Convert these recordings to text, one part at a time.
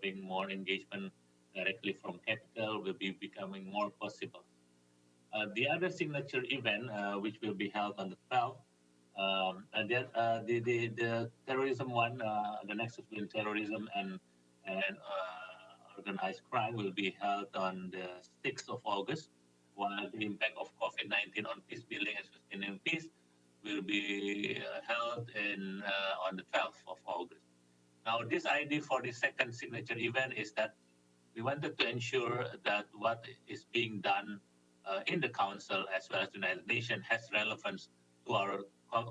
having more engagement directly from capital will be becoming more possible. The other signature event, which will be held on the 12th, and then the terrorism one, the nexus between terrorism and organized crime will be held on the 6th of August, while the impact of COVID-19 on peace building and sustaining peace will be held on the 12th of August. Now, this idea for the second signature event is that we wanted to ensure that what is being done in the Council as well as the United Nations has relevance to our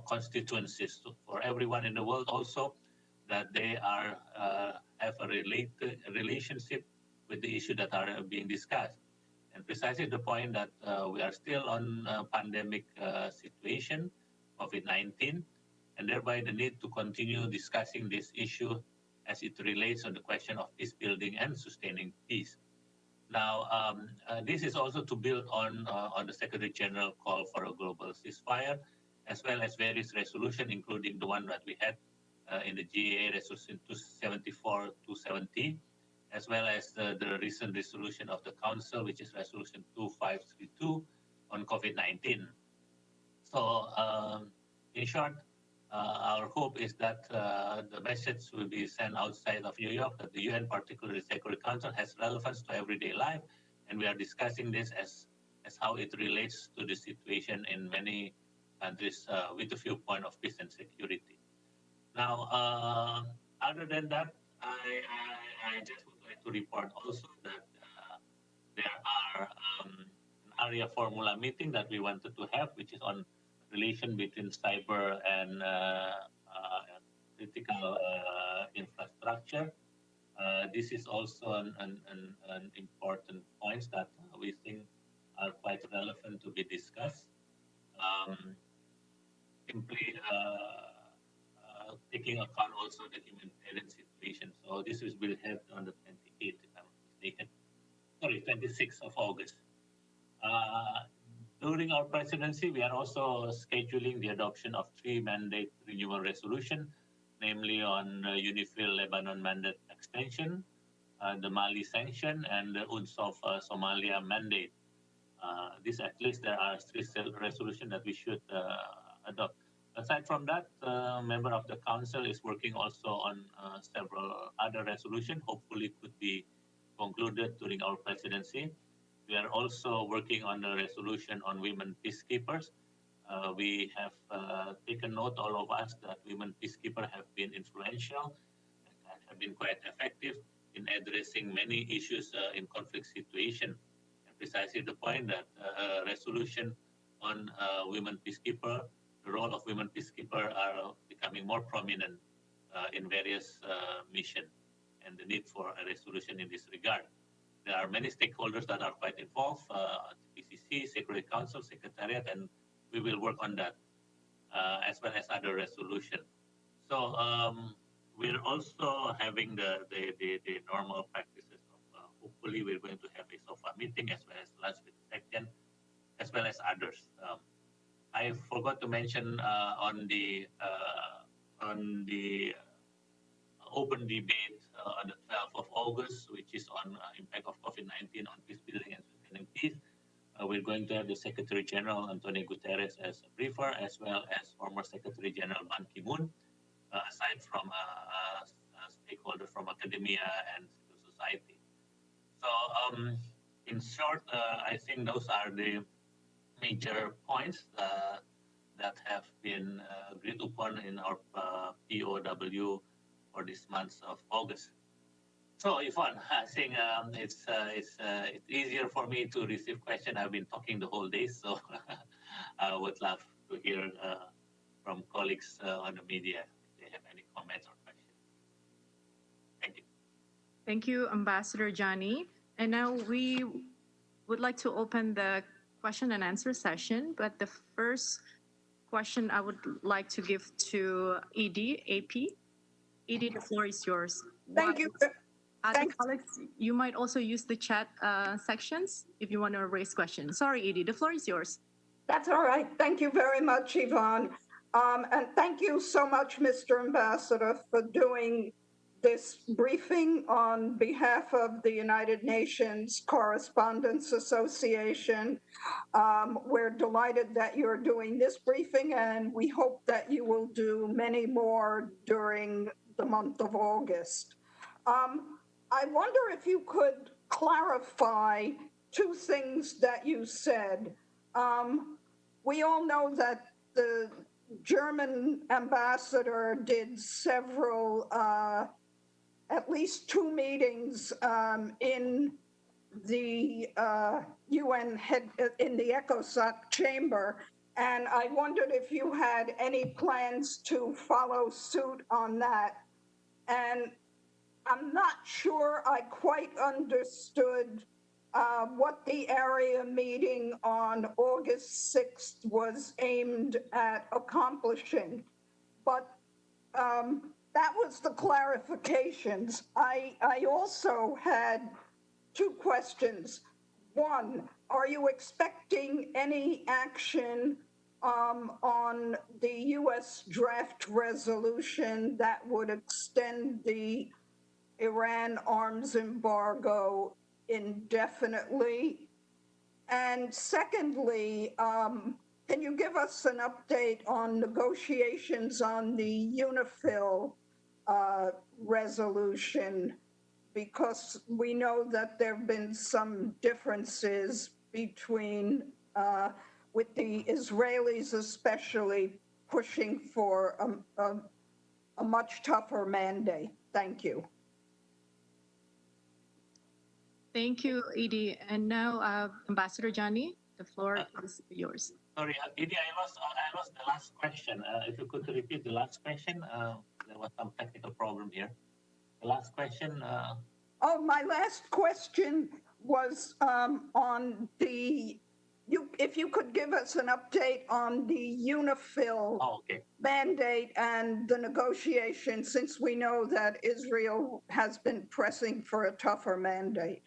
constituencies, for everyone in the world also, that they are have a relationship with the issue that are being discussed. And precisely the point that we are still on a pandemic situation, COVID-19, and thereby the need to continue discussing this issue as it relates on the question of peace building and sustaining peace. Now, this is also to build on the Secretary General call for a global ceasefire, as well as various resolutions, including the one that we had in the GAA Resolution 274-270, as well as the recent resolution of the Council, which is Resolution 2532 on COVID-19. So, in short, our hope is that the message will be sent outside of New York, that the UN, particularly the Security Council, has relevance to everyday life, and we are discussing this as how it relates to the situation in many countries with the viewpoint of peace and security. Now, other than that, I just would like to report also that there are an area formula meeting that we wanted to have, which is on relation between cyber and critical infrastructure. This is also an important point that we think are quite relevant to be discussed. Simply taking account also the humanitarian situation. So this will be held on the 28th, if I'm not mistaken. Sorry, 26th of August. During our presidency, we are also scheduling the adoption of 3 mandate renewal resolutions, namely on UNIFIL Lebanon mandate extension, the Mali sanction, and the UNSOF Somalia mandate. This, at least there are 3 resolutions that we should adopt. Aside from that, member of the council is working also on several other resolutions, hopefully could be concluded during our presidency. We are also working on a resolution on women peacekeepers. We have taken note, all of us, that women peacekeepers have been influential and have been quite effective in addressing many issues in conflict situation. And precisely the point that a resolution on women peacekeeper, the role of women peacekeeper are becoming more prominent in various missions, and the need for a resolution in this regard. There are many stakeholders that are quite involved, PCC, Security Council, Secretariat, and we will work on that, as well as other resolutions. So we're also having the normal practices of, hopefully we're going to have a SOFA meeting, as well as lunch with the section, as well as others. I forgot to mention on the open debate on the 12th of August, which is on impact of COVID-19 on peace building and sustaining peace. We're going to have the Secretary General Antonio Guterres as a briefer, as well as former Secretary General Ban Ki-moon, aside from stakeholders from academia and civil society. So, in short, I think those are the major points that have been agreed upon in our POW for this month of August. So, Yvonne, I think it's easier for me to receive questions. I've been talking the whole day, so I would love to hear from colleagues on the media if they have any comments or questions. Thank you. Thank you, Ambassador Djani. And now we would like to open the question and answer session, but the first question I would like to give to ED, AP. ED, the floor is yours. Thank you. Other colleagues, you might also use the chat sections if you want to raise questions. Sorry, ED, the floor is yours. That's all right. Thank you very much, Yvonne. And thank you so much, Mr. Ambassador, for doing this briefing on behalf of the United Nations Correspondents Association. We're delighted that you're doing this briefing, and we hope that you will do many more during the month of August. I wonder if you could clarify two things that you said. We all know that the German ambassador did several, at least two meetings in the UN head in the ECOSOC chamber, and I wondered if you had any plans to follow suit on that. And I'm not sure I quite understood what the area meeting on August 6th was aimed at accomplishing, but that was the clarifications. I also had two questions. One, are you expecting any action on the US draft resolution that would extend the Iran arms embargo indefinitely? And secondly, can you give us an update on negotiations on the UNIFIL resolution? Because we know that there have been some differences between, with the Israelis especially, pushing for a much tougher mandate. Thank you. Thank you, Edie. And now, Ambassador Djani, the floor is yours. Sorry, Edie, I lost the last question. If you could repeat the last question, there was some technical problem here. The last question. Oh, my last question was on the, if you could give us an update on the UNIFIL mandate and the negotiation, since we know that Israel has been pressing for a tougher mandate.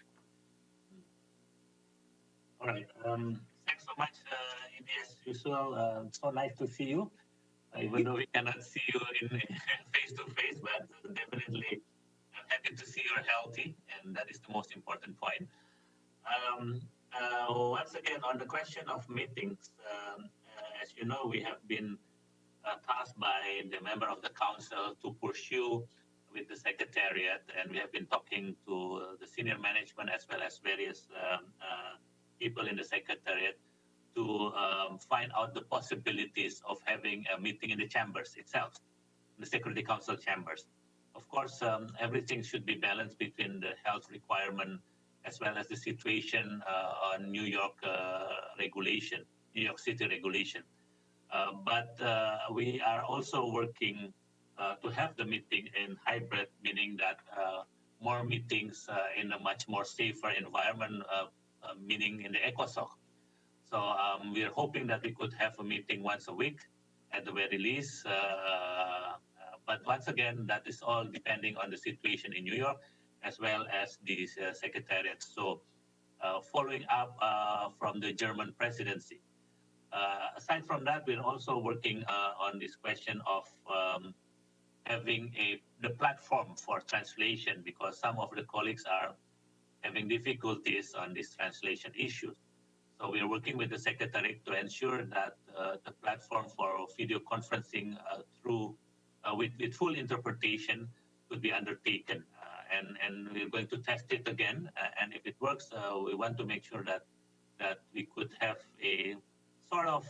All right. Thanks so much, Edie, as usual. So nice to see you. Even though we cannot see you in face to face, but definitely I'm happy to see you're healthy, and that is the most important point. Once again, on the question of meetings, as you know, we have been tasked by the member of the council to pursue with the secretariat, and we have been talking to the senior management as well as various people in the secretariat to find out the possibilities of having a meeting in the chambers itself, the Security Council chambers. Of course, everything should be balanced between the health requirement as well as the situation on New York regulation, New York City regulation. But we are also working to have the meeting in hybrid, meaning that more meetings in a much more safer environment, meaning in the ECOSOC. So we are hoping that we could have a meeting once a week at the very least. But once again, that is all depending on the situation in New York as well as the secretariat. So following up from the German presidency. Aside from that, we're also working on this question of having the platform for translation, because some of the colleagues are having difficulties on this translation issue. So we are working with the secretariat to ensure that the platform for video conferencing through with full interpretation could be undertaken. And we're going to test it again. And if it works, we want to make sure that we could have a sort of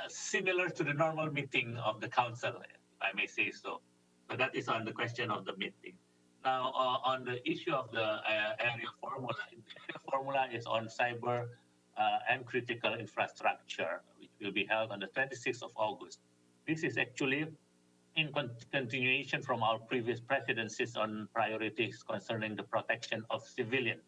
similar to the normal meeting of the council, if I may say so. But that is on the question of the meeting. Now, on the issue of the area formula, the area formula is on cyber and critical infrastructure, which will be held on the 26th of August. This is actually in continuation from our previous presidencies on priorities concerning the protection of civilians.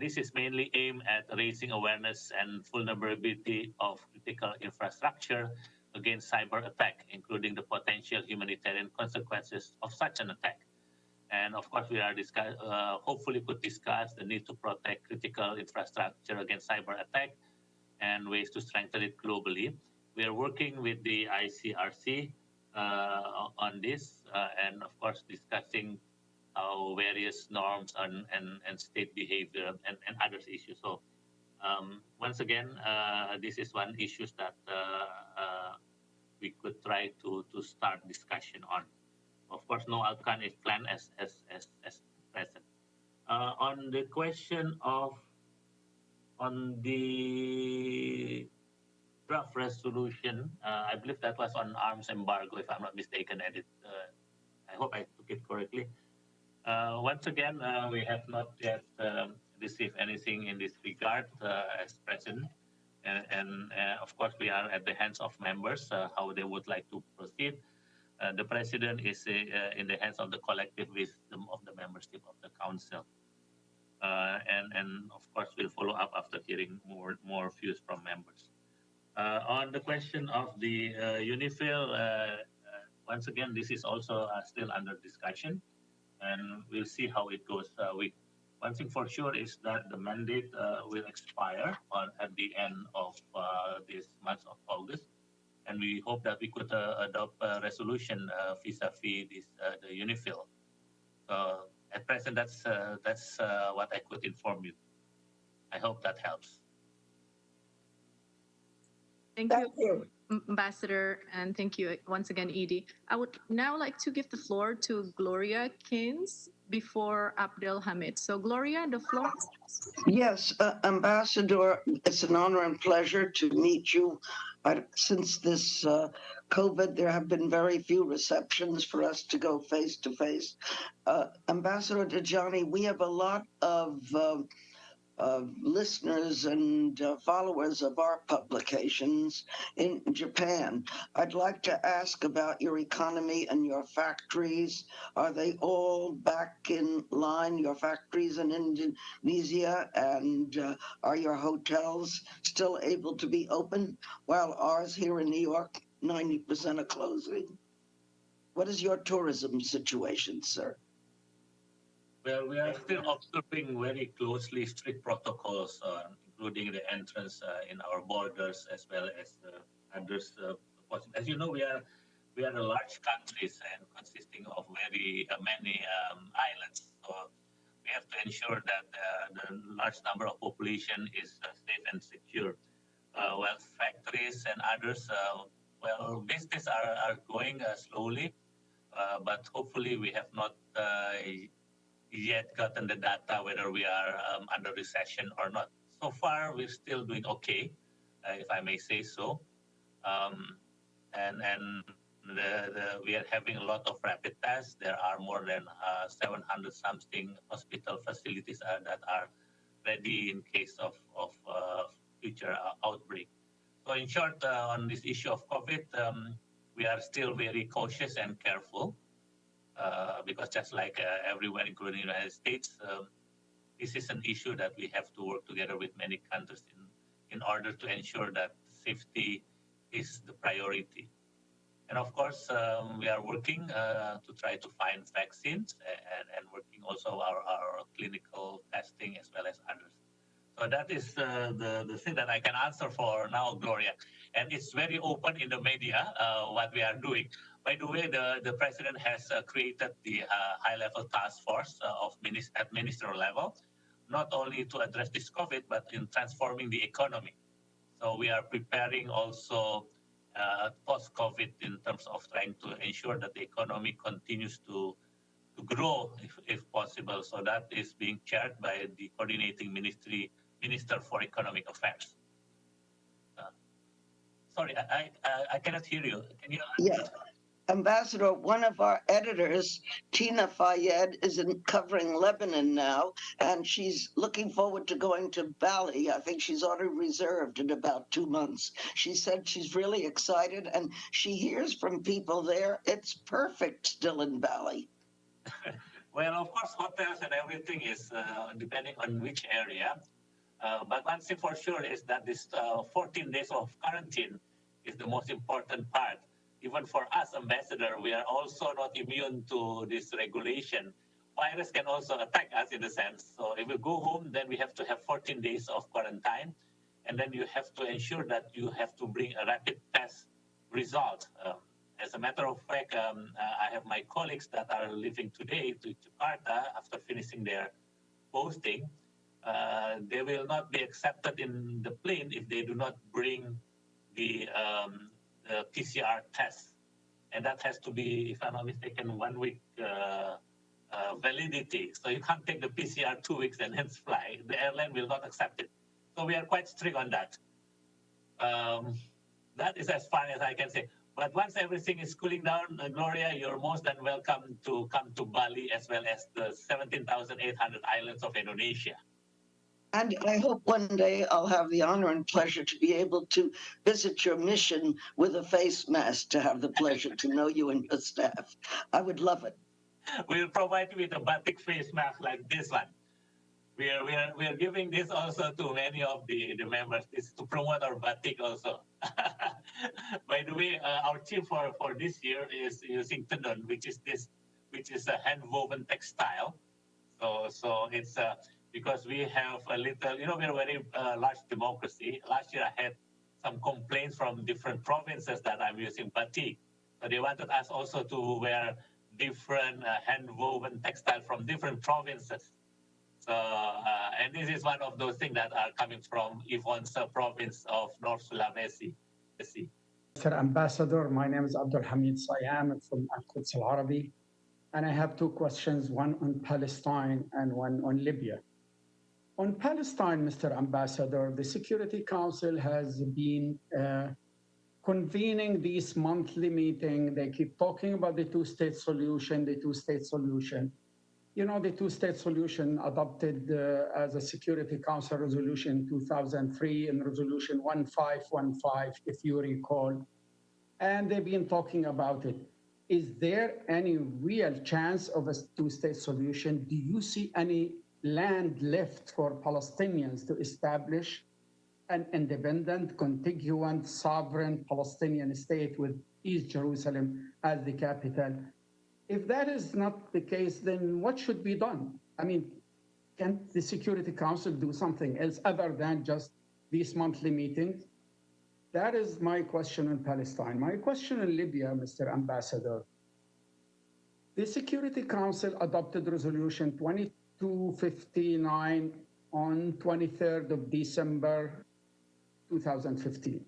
This is mainly aimed at raising awareness and vulnerability of critical infrastructure against cyber attack, including the potential humanitarian consequences of such an attack. And of course, we are hopefully could discuss the need to protect critical infrastructure against cyber attack and ways to strengthen it globally. We are working with the ICRC on this, and of course discussing how various norms and state behavior and other issues. So once again, this is one issues that we could try to start discussion on. Of course, no outcome is planned as present. On the question of on the draft resolution, I believe that was on arms embargo, if I'm not mistaken, and I hope I took it correctly. Once again, we have not yet received anything in this regard as present. And of course, we are at the hands of members, how they would like to proceed. The president is in the hands of the collective wisdom of the membership of the council. And of course, we'll follow up after hearing more views from members. On the question of the UNIFIL, once again, this is also still under discussion, and we'll see how it goes. One thing for sure is that the mandate will expire at the end of this month of August, and we hope that we could adopt a resolution vis-a-vis the UNIFIL. So at present, that's what I could inform you. I hope that helps. Thank you, Ambassador, and thank you once again, Edie. I would now like to give the floor to Gloria Keynes before Abdel Hamid. So, Gloria, the floor. Yes, Ambassador, it's an honor and pleasure to meet you. Since this COVID, there have been very few receptions for us to go face to face. Ambassador Djani, we have a lot of listeners and followers of our publications in Japan. I'd like to ask about your economy and your factories. Are they all back in line, your factories in Indonesia? And are your hotels still able to be open while ours here in New York, 90% are closing? What is your tourism situation, sir? Well, we are still observing very closely strict protocols, including the entrance in our borders as well as others. As you know, we are a large country and consisting of very many islands. So we have to ensure that the large number of population is safe and secure. While factories and others, business are going slowly, but hopefully we have not yet gotten the data whether we are under recession or not. So far, we're still doing okay, if I may say so. We are having a lot of rapid tests. There are more than 700 something hospital facilities that are ready in case of future outbreak. So in short, on this issue of COVID, we are still very cautious and careful. Because just like everywhere, including the United States, this is an issue that we have to work together with many countries in order to ensure that safety is the priority. And of course, we are working to try to find vaccines and working also our clinical testing as well as others. So that is the thing that I can answer for now, Gloria. And it's very open in the media what we are doing. By the way, the president has created the high-level task force at ministerial level, not only to address this COVID, but in transforming the economy. So we are preparing also post-COVID in terms of trying to ensure that the economy continues to grow if possible. So that is being chaired by the coordinating Minister for Economic Affairs. Sorry, I cannot hear you. Can you? Yes. Ambassador, one of our editors, Tina Fayed, is covering Lebanon now, and she's looking forward to going to Bali. I think she's already reserved in about 2 months. She said she's really excited, and she hears from people there. It's perfect still in Bali. Well, of course, hotels and everything is depending on which area. But one thing for sure is that this 14 days of quarantine is the most important part. Even for us, Ambassador, we are also not immune to this regulation. Virus can also attack us in a sense. So if we go home, then we have to have 14 days of quarantine. And then you have to ensure that you have to bring a rapid test result. As a matter of fact, I have my colleagues that are leaving today to Jakarta after finishing their posting. They will not be accepted in the plane if they do not bring the PCR test, and that has to be, if I'm not mistaken, 1 week validity. So you can't take the PCR 2 weeks and then fly. The airline will not accept it. So we are quite strict on that. That is as far as I can say. But once everything is cooling down, Gloria, you're most than welcome to come to Bali as well as the 17,800 islands of Indonesia. And I hope one day I'll have the honor and pleasure to be able to visit your mission with a face mask, to have the pleasure to know you and your staff. I would love it. We'll provide you with a batik face mask like this one. We are giving this also to many of the members. This is to promote our batik also. By the way, our theme for this year is using tenun, which is a hand woven textile. So it's because we have a little, we're a very large democracy. Last year I had some complaints from different provinces that I'm using batik. So they wanted us also to wear different hand woven textile from different provinces. So, and this is one of those things that are coming from Yvonne's province of North Sulawesi. Mr. Ambassador, my name is Abdul Hamid Sayam. I'm from Al-Quds Al-Arabi. And I have two questions, one on Palestine and one on Libya. On Palestine, Mr. Ambassador, the Security Council has been convening these monthly meetings. They keep talking about the two-state solution, the two-state solution. The two-state solution adopted as a Security Council resolution in 2003 and resolution 1515, if you recall. And they've been talking about it. Is there any real chance of a two-state solution? Do you see any land left for Palestinians to establish an independent, contiguous, sovereign Palestinian state with East Jerusalem as the capital? If that is not the case, then what should be done? I mean, can the Security Council do something else other than just these monthly meetings? That is my question on Palestine. My question on Libya, Mr. Ambassador. The Security Council adopted resolution 2259 on 23rd of December 2015.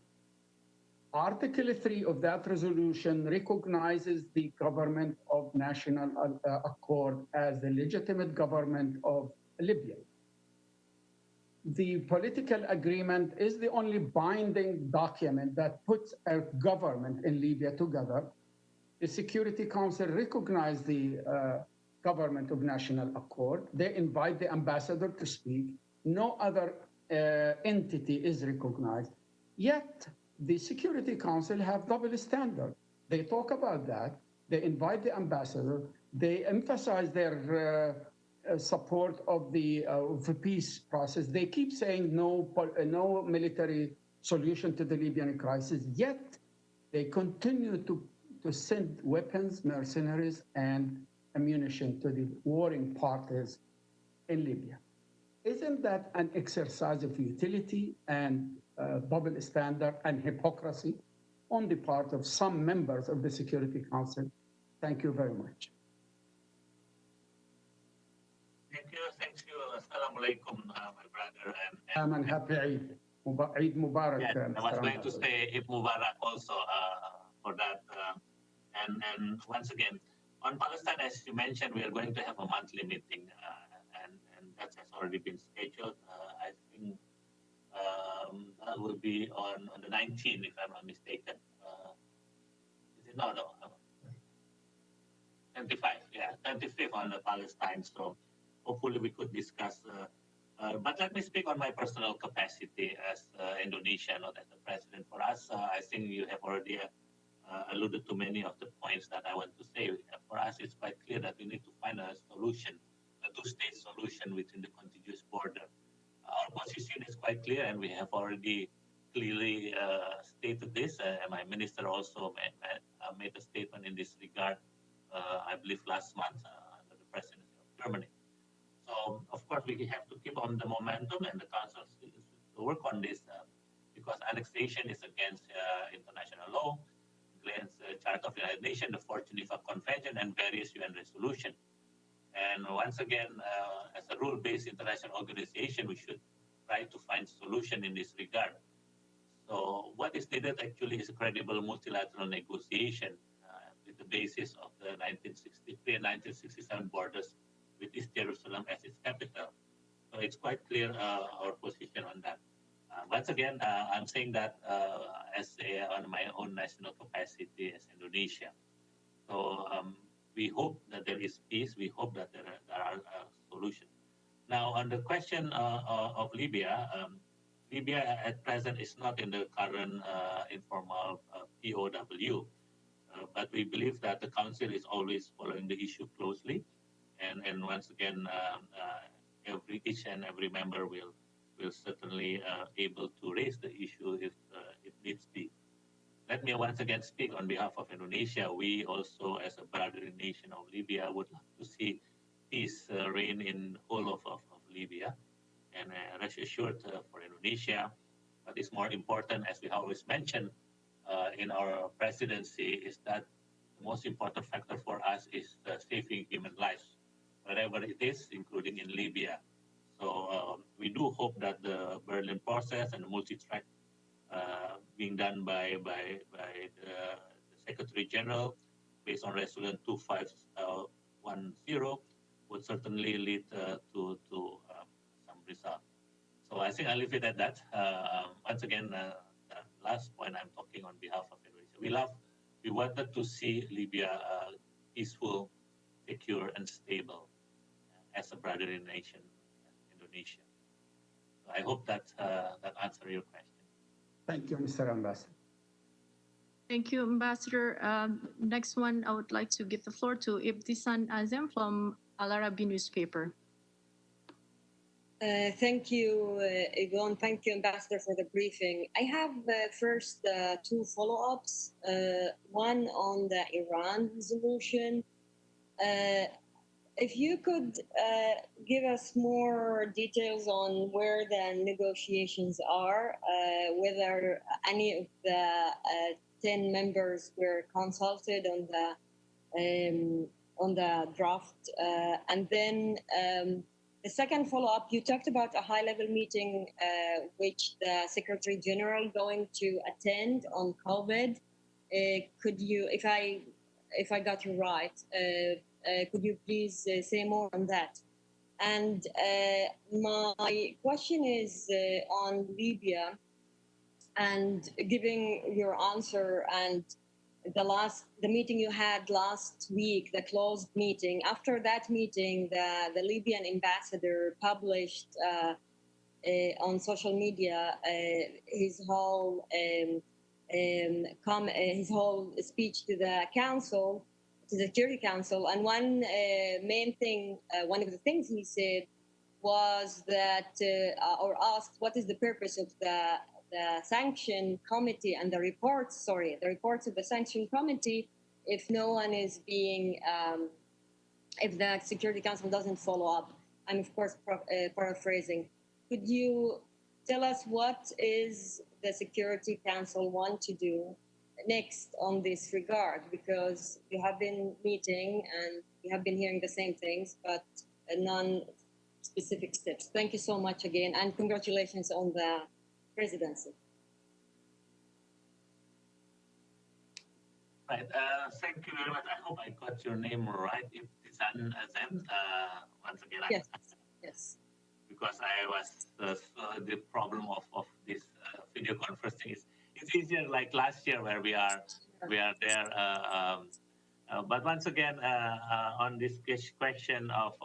Article 3 of that resolution recognizes the government of national accord as the legitimate government of Libya. The political agreement is the only binding document that puts a government in Libya together. The Security Council recognized the government of national accord. They invite the ambassador to speak. No other entity is recognized. Yet, the Security Council have double standard. They talk about that. They invite the ambassador. They emphasize their support of the peace process. They keep saying no military solution to the Libyan crisis. Yet they continue to send weapons, mercenaries, and ammunition to the warring parties in Libya. Isn't that an exercise of futility and double standard and hypocrisy on the part of some members of the Security Council? Thank you very much. Thank you. Assalamualaikum, my brother. And happy Eid. Eid Mubarak. Yes, I was going to say Eid Mubarak also for that. And once again, on Palestine, as you mentioned, we are going to have a monthly meeting, and that has already been scheduled. I think that will be on the 19th, if I'm not mistaken. Is it? No. 25, yeah, 25th on the Palestine. So hopefully we could discuss. But let me speak on my personal capacity as Indonesian, not as the president. For us, I think you have already alluded to many of the points that I want to say. For us, it's quite clear that we need to find a solution, a two-state solution within the contiguous border. Our position is quite clear, and we have already clearly stated this. And my minister also made a statement in this regard, I believe last month under the presidency of Germany. So, of course, we have to keep on the momentum, and the council to work on this because annexation is against international law, against Charter of the United Nations, the Fourth Geneva Convention, and various UN resolutions. And once again, as a rule-based international organization, we should try to find solution in this regard. So what is needed actually is a credible multilateral negotiation with the basis of the 1963 and 1967 borders with East Jerusalem as its capital. So it's quite clear our position on that. Once again, I'm saying that on my own national capacity as Indonesia. So we hope that there is peace. We hope that there are solutions. Now, on the question of Libya, Libya at present is not in the current informal POW, but we believe that the Council is always following the issue closely. And once again, each and every member will certainly able to raise the issue if needs be. Let me once again speak on behalf of Indonesia. We also, as a brotherly nation of Libya, would like to see peace reign in the whole of Libya. And rest assured for Indonesia, what is more important, as we always mention in our presidency, is that the most important factor for us is saving human lives, wherever it is, including in Libya. So we do hope that the Berlin process and the multi-track being done by the Secretary General based on Resolution 2510 would certainly lead to some result. So I think I'll leave it at that. Once again, the last point, I'm talking on behalf of Indonesia. We wanted to see Libya peaceful, secure, and stable as a brotherly nation, Indonesia. So I hope that answers your question. Thank you, Mr. Ambassador. Thank you, Ambassador. Next one, I would like to give the floor to Ibtisan Azem from Al Arabi newspaper. Thank you, Yvonne. Thank you, Ambassador, for the briefing. I have first two follow-ups. One on the Iran resolution. If you could give us more details on where the negotiations are, whether any of the 10 members were consulted on the draft, and then the second follow-up, you talked about a high-level meeting which the Secretary General going to attend on COVID. Could you, if I got you right, could you please say more on that? And my question is on Libya, and giving your answer and the meeting you had last week, the closed meeting. After that meeting, the Libyan ambassador published on social media his whole speech to the council, to the Security Council, and one main thing, one of the things he said was that, or asked, what is the purpose of the sanction committee and the reports of the sanction committee if no one is being, if the Security Council doesn't follow up? I'm of course paraphrasing. Could you tell us what is the Security Council want to do next on this regard? Because you have been meeting and we have been hearing the same things, but non-specific steps. Thank you so much again, and congratulations on the presidency. Right. Thank you very much. I hope I got your name right. Ibtisan Azem. Once again, yes. Yes. Because I was the problem of this video conferencing is it's easier like last year where we are there. But once again, on this question of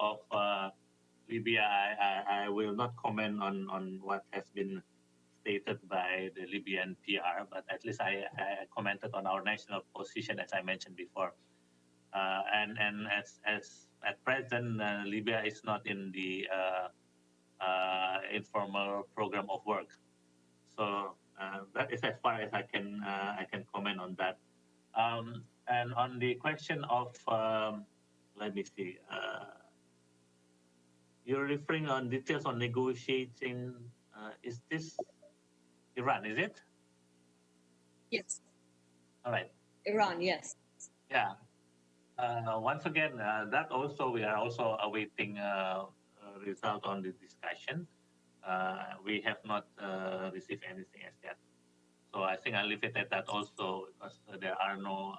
Libya, I will not comment on what has been stated by the Libyan PR, but at least I commented on our national position, as I mentioned before. And as at present, Libya is not in the informal program of work. So that is as far as I can comment on that. And on the question of, let me see, you're referring on details on negotiating. Is this Iran? Is it? Yes. All right. Iran, yes. Yeah. Once again, that also we are also awaiting result on the discussion. We have not received anything as yet. So I think I'll leave it at that also because there are no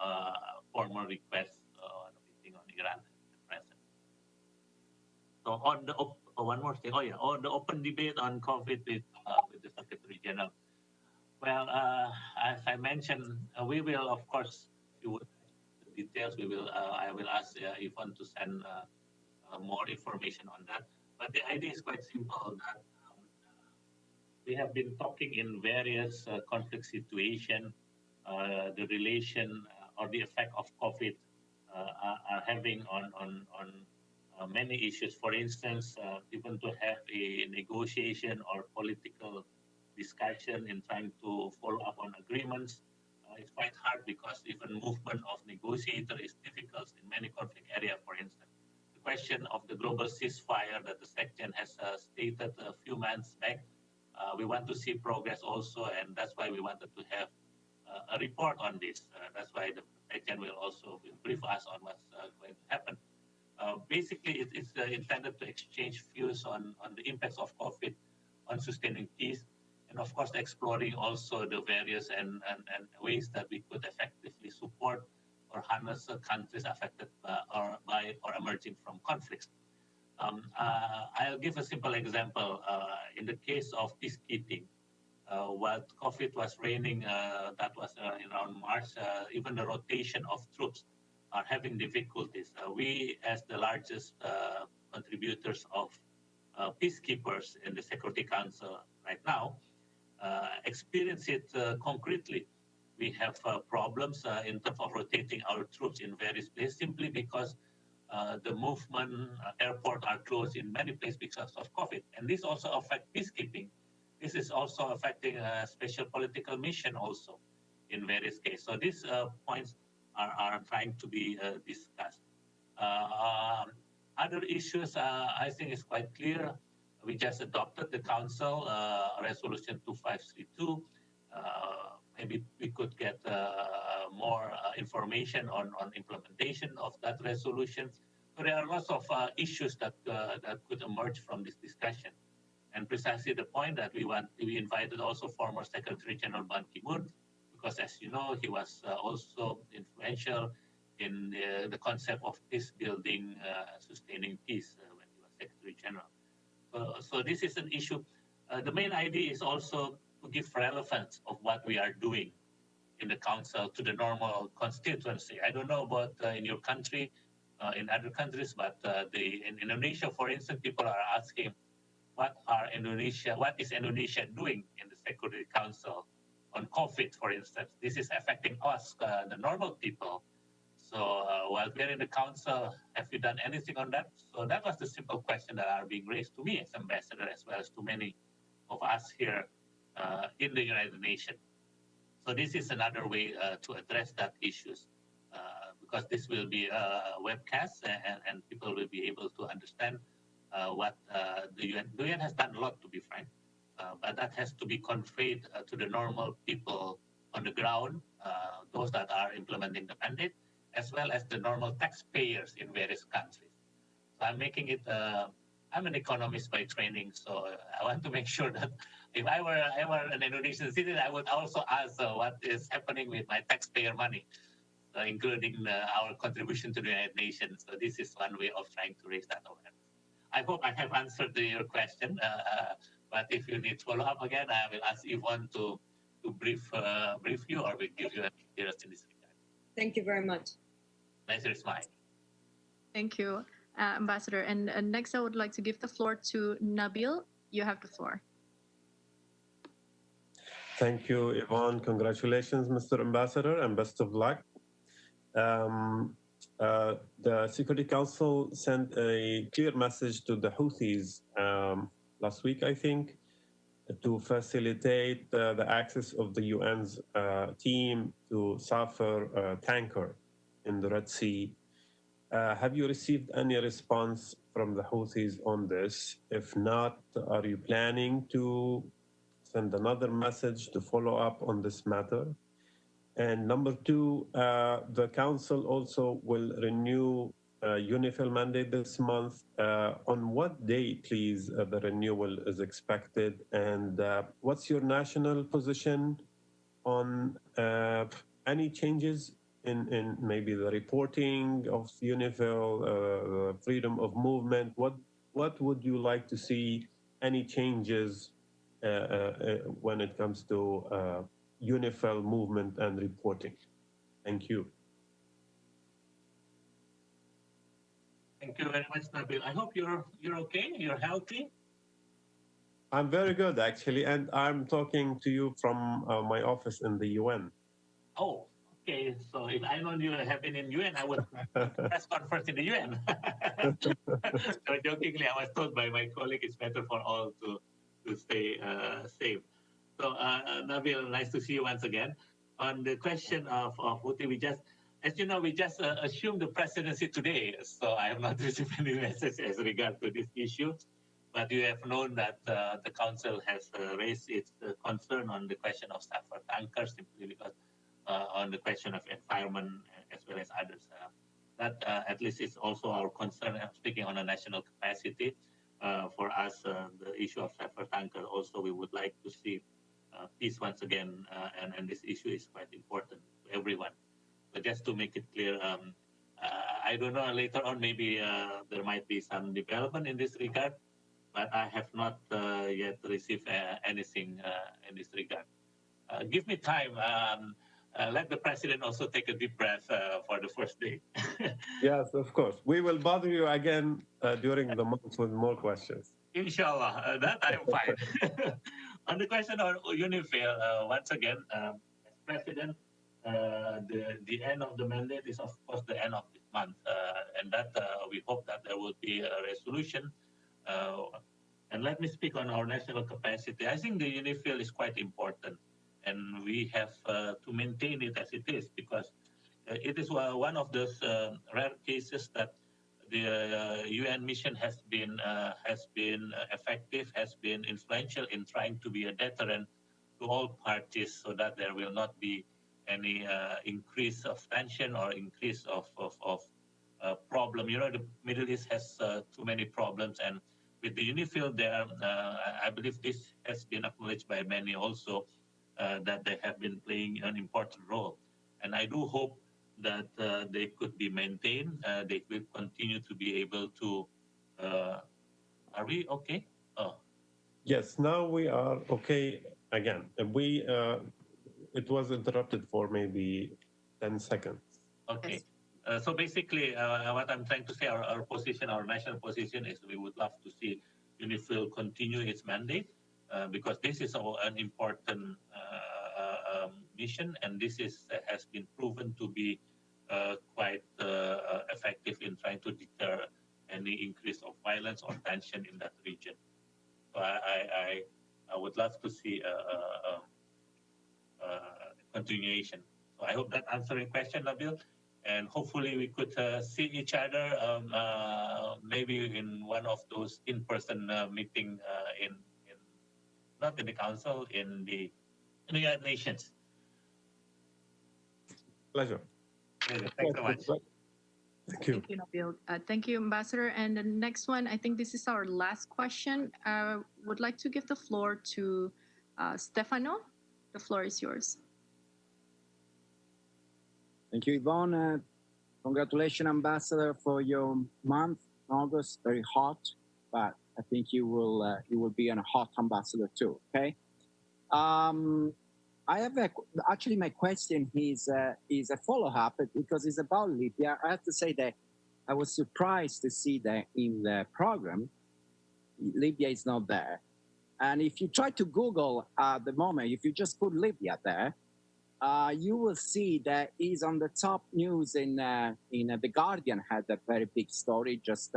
formal requests on a meeting on Iran at present. So on the one more thing, on the open debate on COVID with the Secretary General. Well, as I mentioned, we will of course, if you would the details, we will. I will ask Yvonne to send more information on that. But the idea is quite simple. That we have been talking in various conflict situations, the relation or the effect of COVID are having on many issues. For instance, even to have a negotiation or political discussion in trying to follow up on agreements, it's quite hard because even movement of negotiator is difficult in many conflict areas. For instance, the question of the global ceasefire that the section has stated a few months back, we want to see progress also, and that's why we wanted to have a report on this. That's why the section will also brief us on what's going to happen. Basically, it's intended to exchange views on the impacts of COVID on sustaining peace, and of course, exploring also the various and ways that we could effectively support or harness countries affected by or emerging from conflicts. I'll give a simple example. In the case of peacekeeping, while COVID was reigning, that was around March, even the rotation of troops are having difficulties. We, as the largest contributors of peacekeepers in the Security Council right now, experience it concretely. We have problems in terms of rotating our troops in various places simply because the movement, airport are closed in many places because of COVID. And this also affects peacekeeping. This is also affecting special political mission also in various cases. So these points are trying to be discussed. Other issues, I think is quite clear. We just adopted the Council Resolution 2532. Maybe we could get more information on implementation of that resolution. So there are lots of issues that could emerge from this discussion. And precisely the point that we invited also former Secretary General Ban Ki-moon, because as you know, he was also influential in the concept of peace building, sustaining peace when he was Secretary General. So this is an issue. The main idea is also to give relevance of what we are doing in the council to the normal constituency. I don't know about in your country, in other countries, but in Indonesia, for instance, people are asking, what is Indonesia doing in the Security Council on COVID, for instance? This is affecting us, the normal people. So while we're in the council, have you done anything on that? So that was the simple question that are being raised to me as ambassador, as well as to many of us here in the United Nations. So this is another way to address that issues, because this will be a webcast and people will be able to understand what the UN. The UN has done a lot, to be frank, but that has to be conveyed to the normal people on the ground, those that are implementing the mandate, as well as the normal taxpayers in various countries. So I'm making it. I'm an economist by training, so I want to make sure that if I were an Indonesian citizen, I would also ask what is happening with my taxpayer money, including our contribution to the United Nations. So this is one way of trying to raise that awareness. I hope I have answered your question, but if you need follow up again, I will ask Yvonne to brief you, or will give you a details in this regard. Thank you very much. Pleasure is mine. Thank you, Ambassador. And next, I would like to give the floor to Nabil. You have the floor. Thank you, Yvonne. Congratulations, Mr. Ambassador, and best of luck. The Security Council sent a clear message to the Houthis last week, I think, to facilitate the access of the UN's team to Safar tanker in the Red Sea. Have you received any response from the Houthis on this? If not, are you planning to send another message to follow up on this matter? And number two, the council also will renew UNIFIL mandate this month. On what day, please, the renewal is expected? And what's your national position on any changes in maybe the reporting of UNIFIL, freedom of movement? What would you like to see? Any changes when it comes to UNIFIL movement and reporting? Thank you. Thank you very much, Nabil. I hope you're okay. You're healthy. I'm very good, actually, and I'm talking to you from my office in the UN. Oh, okay. So if I know you have been in UN, I would press conference in the UN. So jokingly, I was told by my colleague it's better for all to stay safe. So Nabil, nice to see you once again. On the question of Houthi, as you know, we just assumed the presidency today. So I have not received any message as regard to this issue. But you have known that the council has raised its concern on the question of sulfur tankers simply because on the question of environment as well as others. That at least is also our concern. I'm speaking on a national capacity. For us, the issue of sulfur tanker also we would like to see peace once again, and this issue is quite important to everyone. But just to make it clear, I don't know, later on maybe there might be some development in this regard, but I have not yet received anything in this regard. Give me time. Let the president also take a deep breath for the first day. Yes, of course. We will bother you again during the month with more questions. Inshallah, that I'm fine. On the question of UNIFIL, once again, as president, the end of the mandate is of course the end of this month, and that we hope that there will be a resolution. And let me speak on our national capacity. I think the UNIFIL is quite important, and we have to maintain it as it is because it is one of those rare cases that the UN mission has been effective, has been influential in trying to be a deterrent to all parties, so that there will not be any increase of tension or increase of problem. You know, the Middle East has too many problems, and with the UNIFIL there, I believe this has been acknowledged by many also that they have been playing an important role, and I do hope that they could be maintained. They will continue to be able to. Are we okay? Oh. Yes, now we are okay again. It was interrupted for maybe 10 seconds. Okay. So basically, what I'm trying to say, our position, our national position is we would love to see UNIFIL continue its mandate because this is an important mission, and this has been proven to be quite effective in trying to deter any increase of violence or tension in that region. So I would love to see a continuation. So I hope that answered your question, Nabil, and hopefully we could see each other maybe in one of those in-person meeting in not in the council, in the United Nations. Pleasure. Thanks so much. Thank you. Thank you, Nabil. Thank you, Ambassador. And the next one, I think this is our last question. Would like to give the floor to Stefano. The floor is yours. Thank you, Yvonne. Congratulations, Ambassador, for your month, August. Very hot, but I think you will be a hot ambassador too. Okay. I have actually my question is a follow-up because it's about Libya. I have to say that I was surprised to see that in the program, Libya is not there. And if you try to Google at the moment, if you just put Libya there, you will see that is on the top news in The Guardian had a very big story just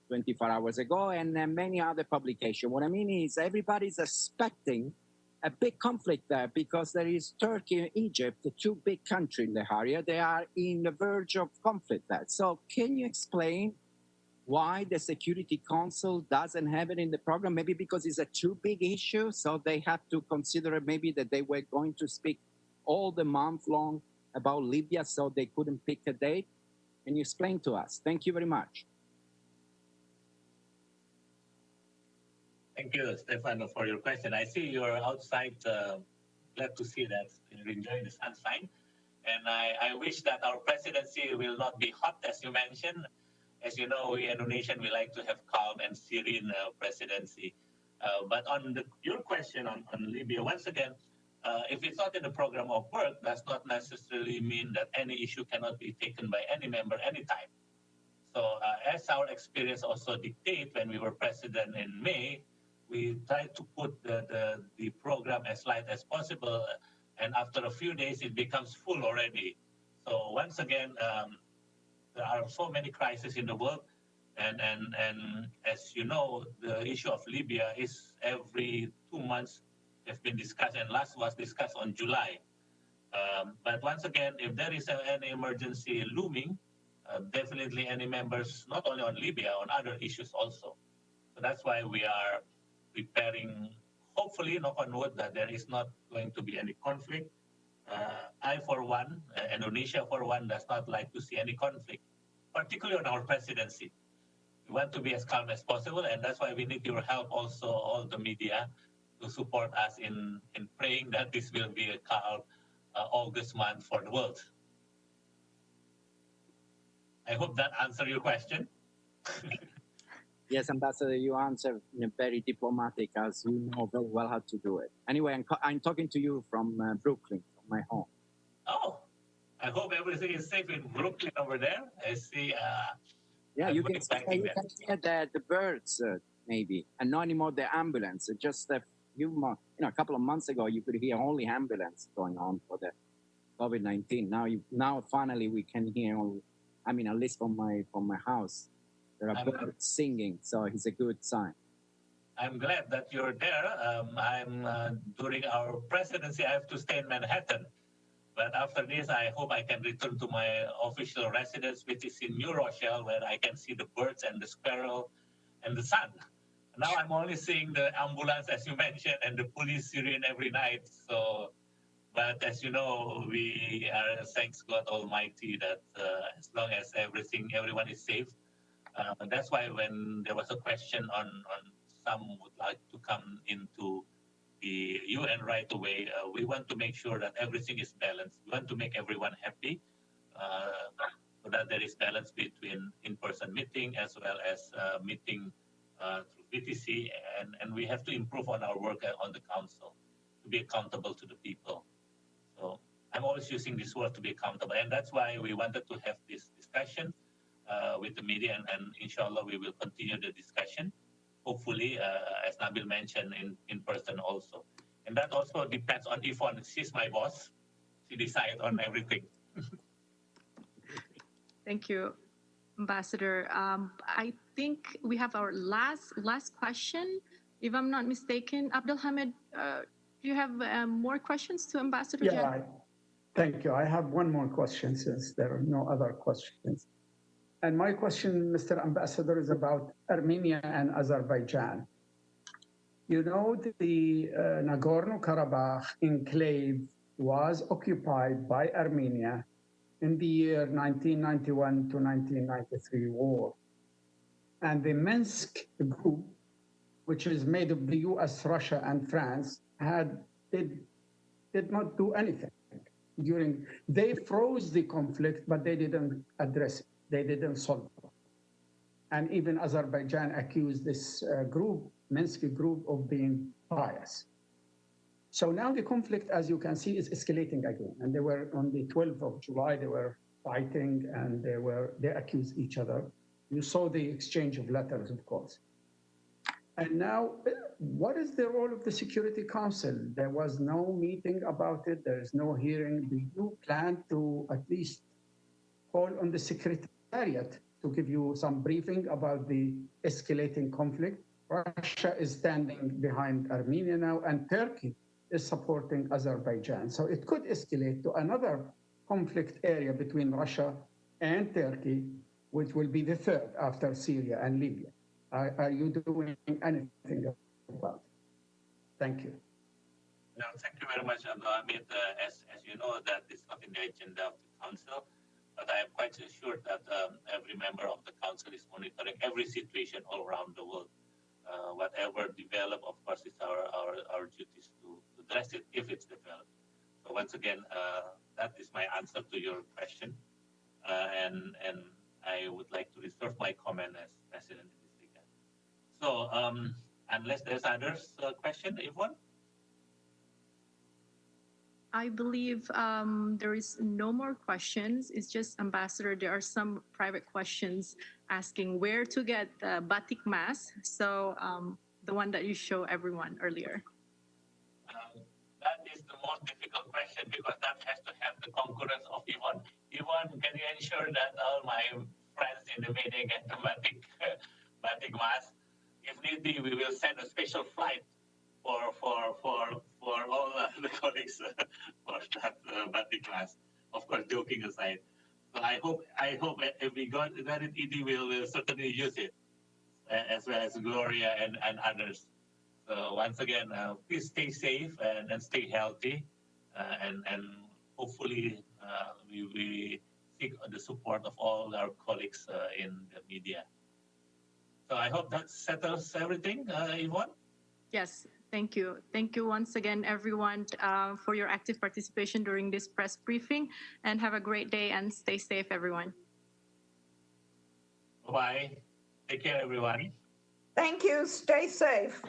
24 hours ago, and many other publications. What I mean is everybody's expecting a big conflict there because there is Turkey and Egypt, the two big countries in the area. They are in the verge of conflict there. So can you explain why the Security Council doesn't have it in the program? Maybe because it's a too big issue, so they have to consider maybe that they were going to speak all the month long about Libya, so they couldn't pick a date? Can you explain to us? Thank you very much. Thank you, Stefano, for your question. I see you're outside. Glad to see that you're enjoying the sunshine. And I wish that our presidency will not be hot, as you mentioned. As you know, we Indonesian, we like to have calm and serene presidency. But on your question on Libya, once again, if it's not in the program of work, does not necessarily mean that any issue cannot be taken by any member anytime. So as our experience also dictate, when we were president in May, we tried to put the program as light as possible. And after a few days, it becomes full already. So once again, there are so many crises in the world. And as you know, the issue of Libya is every 2 months has been discussed, and last was discussed on July. But once again, if there is any emergency looming, definitely any members, not only on Libya, on other issues also. So that's why we are preparing, hopefully, knock on wood, that there is not going to be any conflict. I, for one, Indonesia, for one, does not like to see any conflict, particularly on our presidency. We want to be as calm as possible, and that's why we need your help also, all the media, to support us in praying that this will be a calm August month for the world. I hope that answered your question. Yes, Ambassador, you answered in a very diplomatic, as you know very well how to do it. Anyway, I'm talking to you from Brooklyn, from my home. Oh, I hope everything is safe in Brooklyn over there. I see. Yeah, you can hear the birds, maybe, and not anymore the ambulance. Just a a couple of months ago, you could hear only ambulance going on for the COVID-19. Now finally we can hear. At least from my house, there are birds singing, so it's a good sign. I'm glad that you're there. During our presidency, I have to stay in Manhattan. But after this, I hope I can return to my official residence, which is in New Rochelle, where I can see the birds and the squirrel and the sun. Now I'm only seeing the ambulance, as you mentioned, and the police siren every night. So, but as you know, we are, thanks God Almighty, that as long as everyone is safe. That's why when there was a question on some would like to come into the UN right away, we want to make sure that everything is balanced. We want to make everyone happy, so that there is balance between in-person meeting as well as meeting through VTC, and we have to improve on our work on the council to be accountable to the people. So I'm always using this word, to be accountable, and that's why we wanted to have this discussion with the media, and inshallah we will continue the discussion. Hopefully, as Nabil mentioned, in person also. And that also depends on Yvonne. She's my boss. She decides on everything. Thank you, Ambassador. I think we have our last question. If I'm not mistaken, Abdelhamid, do you have more questions to Ambassador Djani? Yeah, thank you. I have one more question since there are no other questions. And my question, Mr. Ambassador, is about Armenia and Azerbaijan. You know, the Nagorno-Karabakh enclave was occupied by Armenia in the year 1991 to 1993 war. And the Minsk group, which is made of the US, Russia, and France, did not do anything. They froze the conflict, but they didn't address it. They didn't solve it. And even Azerbaijan accused this Minsk group, of being biased. So now the conflict, as you can see, is escalating again. And they were on the 12th of July, they were fighting and they accused each other. You saw the exchange of letters, of course. And now, what is the role of the Security Council? There was no meeting about it. There is no hearing. Do you plan to at least call on the Secretariat to give you some briefing about the escalating conflict? Russia is standing behind Armenia now, and Turkey is supporting Azerbaijan. So it could escalate to another conflict area between Russia and Turkey, which will be the third after Syria and Libya. Are you doing anything about it? Thank you. Well, thank you very much, Amit. As you know, that is not in the agenda of the council, but I am quite assured that every member of the council is monitoring every situation all around the world. Whatever develop, of course, it's our duties to address it if it's developed. So once again, that is my answer to your question, and I would like to reserve my comment as president in this regard. So unless there's others question, Yvonne. I believe there is no more questions. It's just, Ambassador, there are some private questions asking where to get the batik mask. So the one that you show everyone earlier. That is the most difficult question because that has to have the concurrence of Yvonne. Yvonne, can you ensure that all my friends in the media get the batik mask? If need be, we will send a special flight for all the colleagues for that batik class. Of course, joking aside. So I hope if we got it, ED will certainly use it, as well as Gloria and others. So once again, please stay safe and stay healthy, and hopefully we seek the support of all our colleagues in the media. So I hope that settles everything, Yvonne. Yes, thank you. Thank you once again, everyone, for your active participation during this press briefing, and have a great day and stay safe, everyone. Bye. Take care, everyone. Thank you. Stay safe.